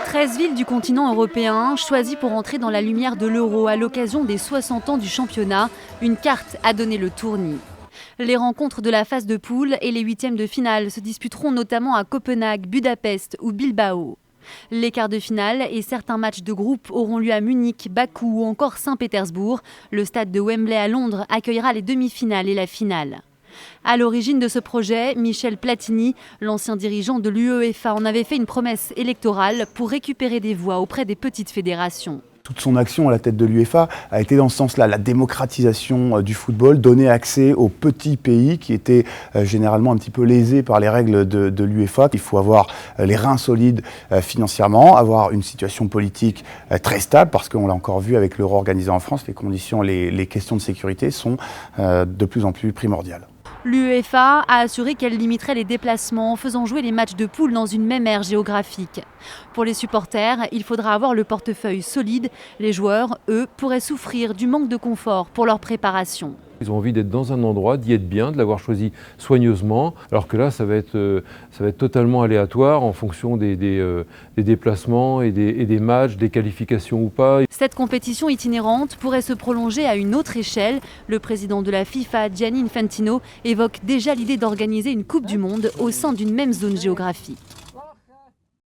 13 villes du continent européen choisies pour entrer dans la lumière de l'Euro à l'occasion des 60 ans du championnat. Une carte a donné le tournis. Les rencontres de la phase de poule et les huitièmes de finale se disputeront notamment à Copenhague, Budapest ou Bilbao. Les quarts de finale et certains matchs de groupe auront lieu à Munich, Bakou ou encore Saint-Pétersbourg. Le stade de Wembley à Londres accueillera les demi-finales et la finale. À l'origine de ce projet, Michel Platini, l'ancien dirigeant de l'UEFA, en avait fait une promesse électorale pour récupérer des voix auprès des petites fédérations. Toute son action à la tête de l'UEFA a été dans ce sens-là, la démocratisation du football, donner accès aux petits pays qui étaient généralement un petit peu lésés par les règles de l'UEFA. Il faut avoir les reins solides financièrement, avoir une situation politique très stable, parce qu'on l'a encore vu avec l'Euro organisé en France, les conditions, les questions de sécurité sont de plus en plus primordiales. L'UEFA a assuré qu'elle limiterait les déplacements en faisant jouer les matchs de poule dans une même aire géographique. Pour les supporters, il faudra avoir le portefeuille solide. Les joueurs, eux, pourraient souffrir du manque de confort pour leur préparation. Ils ont envie d'être dans un endroit, d'y être bien, de l'avoir choisi soigneusement, alors que là, ça va être totalement aléatoire en fonction des déplacements et des matchs, des qualifications ou pas. Cette compétition itinérante pourrait se prolonger à une autre échelle. Le président de la FIFA, Gianni Infantino, évoque déjà l'idée d'organiser une Coupe du Monde au sein d'une même zone géographique.